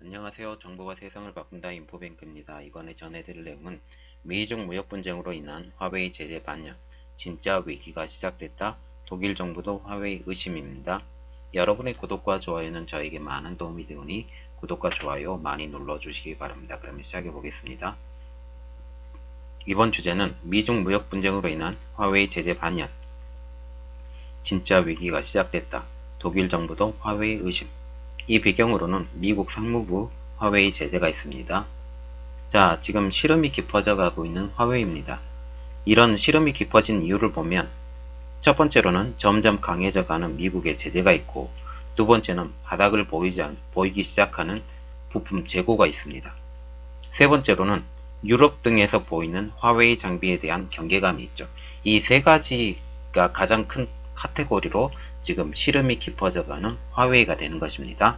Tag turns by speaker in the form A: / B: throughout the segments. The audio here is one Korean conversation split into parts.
A: 안녕하세요. 정보가 세상을 바꾼다 인포뱅크입니다. 이번에 전해드릴 내용은 미중 무역 분쟁으로 인한 화웨이 제재 반영, 진짜 위기가 시작됐다. 독일 정부도 화웨이 의심입니다. 여러분의 구독과 좋아요는 저에게 많은 도움이 되오니 구독과 좋아요 많이 눌러주시기 바랍니다. 그러면 시작해 보겠습니다. 이번 주제는 미중 무역 분쟁으로 인한 화웨이 제재 반영, 진짜 위기가 시작됐다. 독일 정부도 화웨이 의심. 이 배경으로는 미국 상무부 화웨이 제재가 있습니다. 자, 지금 시름이 깊어져 가고 있는 화웨이입니다. 이런 시름이 깊어진 이유를 보면 첫 번째로는 점점 강해져 가는 미국의 제재가 있고, 두 번째는 바닥을 보이기 시작하는 부품 재고가 있습니다. 세 번째로는 유럽 등에서 보이는 화웨이 장비에 대한 경계감이 있죠. 이 세 가지가 가장 큰 카테고리로 지금 시름이 깊어져가는 화웨이가 되는 것입니다.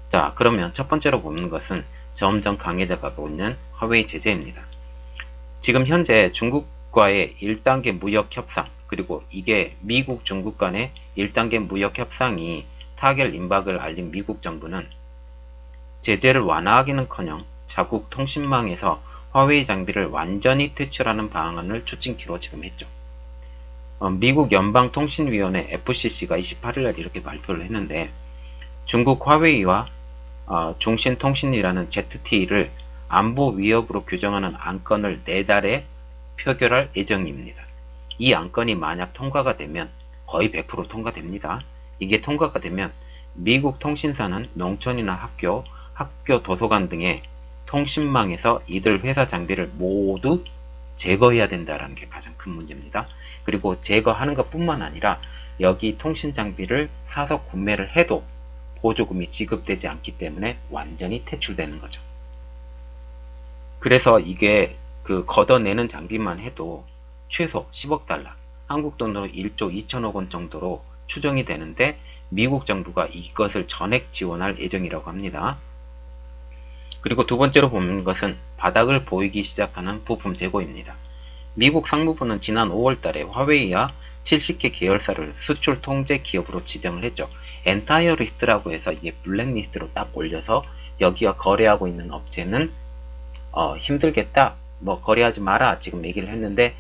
A: 자, 그러면 첫 번째로 보는 것은 점점 강해져 가고 있는 화웨이 제재입니다. 지금 현재 중국과의 1단계 무역 협상, 그리고 이게 미국 중국 간의 1단계 무역 협상이 타결 임박을 알린 미국 정부는 제재를 완화하기는커녕 자국 통신망에서 화웨이 장비를 완전히 퇴출하는 방안을 추진키로 지금 했죠. 미국 연방통신위원회 FCC가 28일날 이렇게 발표를 했는데, 중국 화웨이와 종신통신이라는 ZTE를 안보 위협으로 규정하는 안건을 내달에 표결할 예정입니다. 이 안건이 만약 통과가 되면 거의 100% 통과됩니다. 이게 통과가 되면 미국 통신사는 농촌이나 학교 도서관 등의 통신망에서 이들 회사 장비를 모두 제거해야 된다는 게 가장 큰 문제입니다. 그리고 제거하는 것 뿐만 아니라 여기 통신 장비를 사서 구매를 해도 보조금이 지급되지 않기 때문에 완전히 퇴출되는 거죠. 그래서 이게 걷어내는 장비만 해도 최소 10억 달러, 한국 돈으로 1조 2천억 원 정도로 추정이 되는데, 미국 정부가 이것을 전액 지원할 예정이라고 합니다. 그리고 두 번째로 보는 것은 바닥을 보이기 시작하는 부품 재고입니다. 미국 상무부는 지난 5월 달에 화웨이와 70개 계열사를 수출 통제 기업으로 지정을 했죠. 엔타이어 리스트라고 해서 이게 블랙리스트로 딱 올려서 여기와 거래하고 있는 업체는 힘들겠다, 거래하지 마라 지금 얘기를 했는데,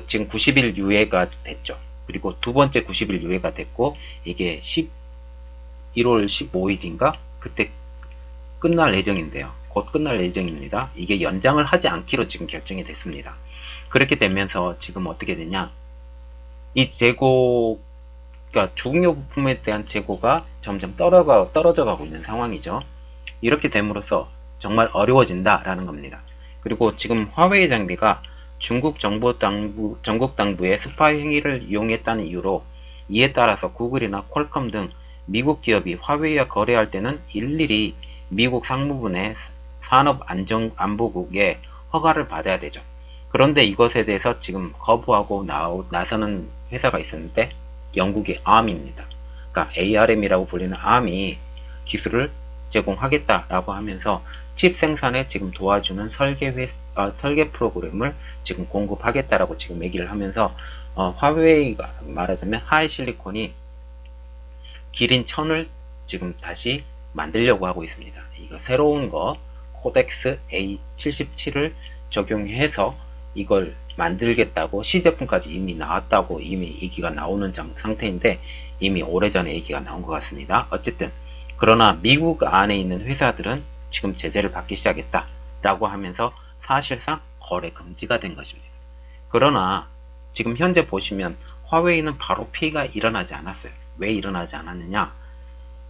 A: 지금 90일 유예가 됐죠. 그리고 두 번째 90일 유예가 됐고, 이게 11월 15일인가 그때 끝날 예정인데요. 곧 끝날 예정입니다. 이게 연장을 하지 않기로 지금 결정이 됐습니다. 그렇게 되면서 지금 어떻게 되냐, 이 재고가 중요 부품에 대한 재고가 점점 떨어져 가고 있는 상황이죠. 이렇게 됨으로써 정말 어려워진다라는 겁니다. 그리고 지금 화웨이 장비가 중국 전국 당부의 스파이 행위를 이용했다는 이유로, 이에 따라서 구글이나 퀄컴 등 미국 기업이 화웨이와 거래할 때는 일일이 미국 상무부의 산업안보국의 허가를 받아야 되죠. 그런데 이것에 대해서 지금 거부하고 나서는 회사가 있었는데, 영국의 ARM입니다. 그러니까 ARM이라고 불리는 ARM이 기술을 제공하겠다라고 하면서 칩 생산에 지금 도와주는 설계 프로그램을 지금 공급하겠다라고 지금 얘기를 하면서, 화웨이가 말하자면 하이실리콘이 기린 1000을 지금 다시 만들려고 하고 있습니다. 이거 새로운 거 코덱스 A77을 적용해서 이걸 만들겠다고, 시제품까지 이미 나왔다고 이미 얘기가 나오는 상태인데, 이미 오래전에 얘기가 나온 것 같습니다. 어쨌든 그러나 미국 안에 있는 회사들은 지금 제재를 받기 시작했다라고 하면서 사실상 거래 금지가 된 것입니다. 그러나 지금 현재 보시면 화웨이는 바로 피해가 일어나지 않았어요. 왜 일어나지 않았느냐?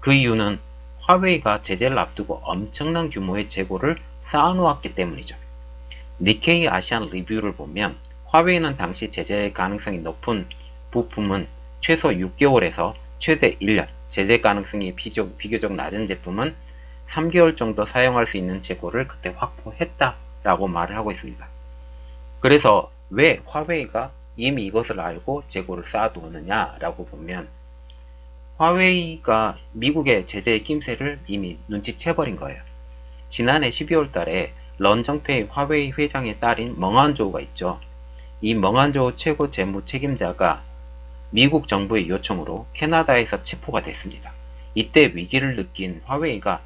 A: 그 이유는 화웨이가 제재를 앞두고 엄청난 규모의 재고를 쌓아놓았기 때문이죠. 니케이 아시안 리뷰를 보면 화웨이는 당시 제재 가능성이 높은 부품은 최소 6개월에서 최대 1년, 제재 가능성이 비교적 낮은 제품은 3개월 정도 사용할 수 있는 재고를 그때 확보했다라고 말을 하고 있습니다. 그래서 왜 화웨이가 이미 이것을 알고 재고를 쌓아두었느냐라고 보면, 화웨이가 미국의 제재의 낌새를 이미 눈치채버린 거예요. 지난해 12월 달에 런정페이 화웨이 회장의 딸인 멍한조우가 있죠. 이 멍한조우 최고 재무 책임자가 미국 정부의 요청으로 캐나다에서 체포가 됐습니다. 이때 위기를 느낀 화웨이가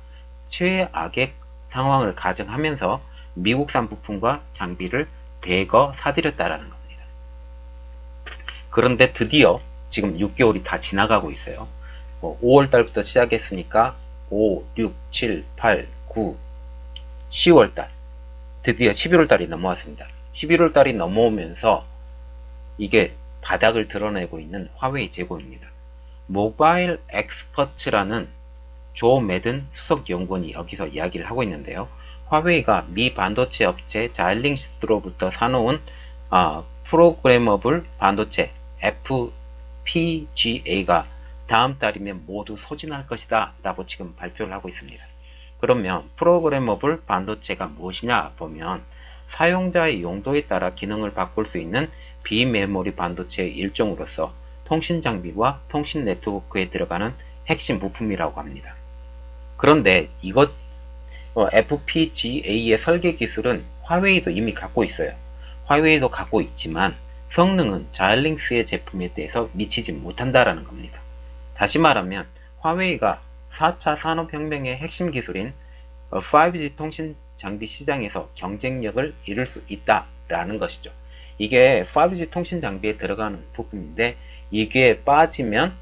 A: 최악의 상황을 가정하면서 미국산 부품과 장비를 대거 사들였다라는 겁니다. 그런데 드디어 지금 6개월이 다 지나가고 있어요. 5월 달부터 시작했으니까 5, 6, 7, 8, 9, 10월 달, 드디어 11월 달이 넘어왔습니다. 11월 달이 넘어오면서 이게 바닥을 드러내고 있는 화웨이 재고입니다. 모바일 엑스퍼츠라는 조 매든 수석 연구원이 여기서 이야기를 하고 있는데요. 화웨이가 미 반도체 업체 자일링스로부터 사놓은 프로그래머블 반도체 FPGA가 다음 달이면 모두 소진할 것이다 라고 지금 발표를 하고 있습니다. 그러면 프로그래머블 반도체가 무엇이냐 보면 사용자의 용도에 따라 기능을 바꿀 수 있는 비메모리 반도체의 일종으로서 통신 장비와 통신 네트워크에 들어가는 핵심 부품이라고 합니다. 그런데 이것 FPGA의 설계 기술은 화웨이도 이미 갖고 있어요. 화웨이도 갖고 있지만 성능은 자일링스의 제품에 대해서 미치지 못한다라는 겁니다. 다시 말하면 화웨이가 4차 산업혁명의 핵심 기술인 5G 통신 장비 시장에서 경쟁력을 잃을 수 있다라는 것이죠. 이게 5G 통신 장비에 들어가는 부품인데 이게 빠지면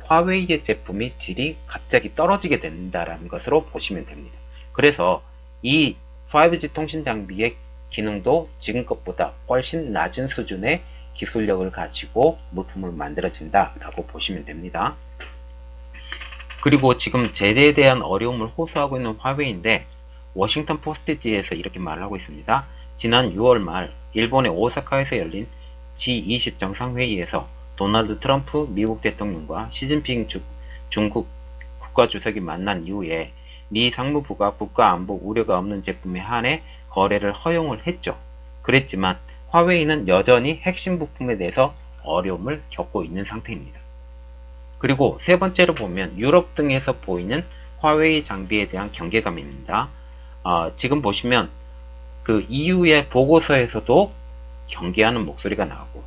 A: 화웨이의 제품이 질이 갑자기 떨어지게 된다라는 것으로 보시면 됩니다. 그래서 이 5G 통신 장비의 기능도 지금 것보다 훨씬 낮은 수준의 기술력을 가지고 부품을 만들어진다라고 보시면 됩니다. 그리고 지금 제재에 대한 어려움을 호소하고 있는 화웨이인데 워싱턴 포스트지에서 이렇게 말을 하고 있습니다. 지난 6월 말 일본의 오사카에서 열린 G20 정상회의에서 도널드 트럼프 미국 대통령과 시진핑 중국 국가주석이 만난 이후에 미 상무부가 국가안보 우려가 없는 제품에 한해 거래를 허용을 했죠. 그랬지만 화웨이는 여전히 핵심 부품에 대해서 어려움을 겪고 있는 상태입니다. 그리고 세 번째로 보면 유럽 등에서 보이는 화웨이 장비에 대한 경계감입니다. 지금 보시면 그 EU의 보고서에서도 경계하는 목소리가 나오고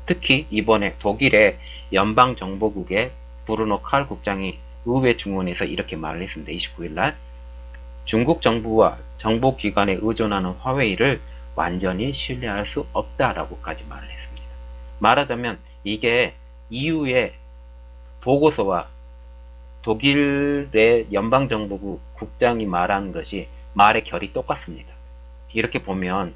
A: 특히 이번에 독일의 연방정보국의 브루노 칼 국장이 의회 중원에서 이렇게 말을 했습니다. 29일날 중국 정부와 정보기관에 의존하는 화웨이를 완전히 신뢰할 수 없다라고까지 말을 했습니다. 말하자면 이게 EU의 보고서와 독일의 연방정보국 국장이 말한 것이 말의 결이 똑같습니다. 이렇게 보면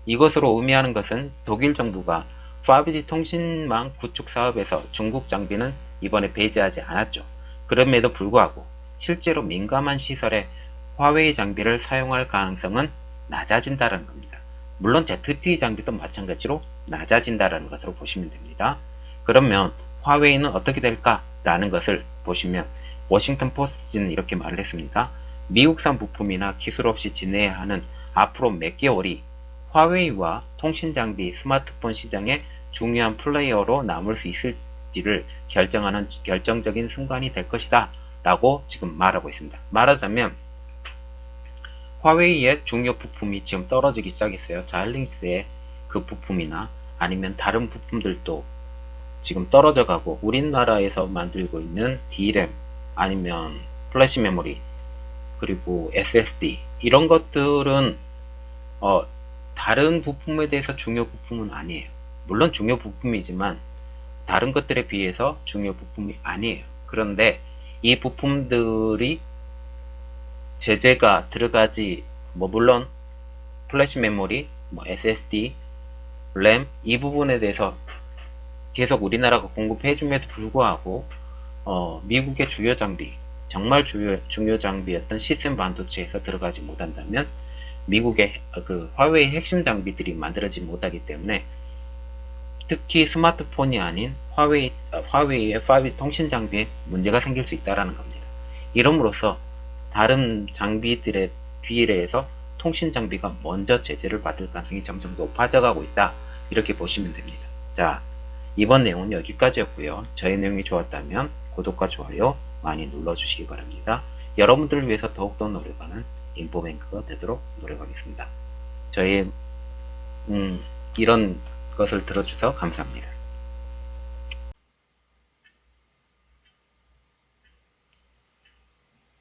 A: 이것으로 의미하는 것은 독일 정부가 5G 통신망 구축 사업에서 중국 장비는 이번에 배제하지 않았죠. 그럼에도 불구하고 실제로 민감한 시설에 화웨이 장비를 사용할 가능성은 낮아진다는 겁니다. 물론 ZTE 장비도 마찬가지로 낮아진다는 것으로 보시면 됩니다. 그러면 화웨이는 어떻게 될까라는 것을 보시면 워싱턴 포스트지는 이렇게 말을 했습니다. 미국산 부품이나 기술 없이 지내야 하는 앞으로 몇 개월이 화웨이와 통신장비, 스마트폰 시장의 중요한 플레이어로 남을 수 있을지를 결정하는 결정적인 순간이 될 것이다 라고 지금 말하고 있습니다. 말하자면 화웨이의 중요 부품이 지금 떨어지기 시작했어요. 자일링스의 그 부품이나 아니면 다른 부품들도 지금 떨어져 가고 우리나라에서 만들고 있는 DRAM 아니면 플래시 메모리 그리고 SSD 이런 것들은 다른 부품에 대해서 중요 부품은 아니에요. 물론 중요 부품이지만 다른 것들에 비해서 중요 부품이 아니에요. 그런데 이 부품들이 제재가 들어가지 물론 플래시 메모리, SSD, 램 이 부분에 대해서 계속 우리나라가 공급해줌에도 불구하고 미국의 주요 장비 정말 중요 장비였던 시스템 반도체에서 들어가지 못한다면 미국의 그 화웨이 핵심 장비들이 만들어지지 못하기 때문에 특히 스마트폰이 아닌 화웨이의 5G 통신 장비에 문제가 생길 수 있다는 겁니다. 이름으로써 다른 장비들에 비례해서 통신 장비가 먼저 제재를 받을 가능성이 점점 높아져 가고 있다. 이렇게 보시면 됩니다. 자, 이번 내용은 여기까지였고요. 저의 내용이 좋았다면 구독과 좋아요 많이 눌러주시기 바랍니다. 여러분들을 위해서 더욱더 노력하는 인포뱅크가 되도록 노력하겠습니다. 저의 이런 것을 들어주셔서 감사합니다.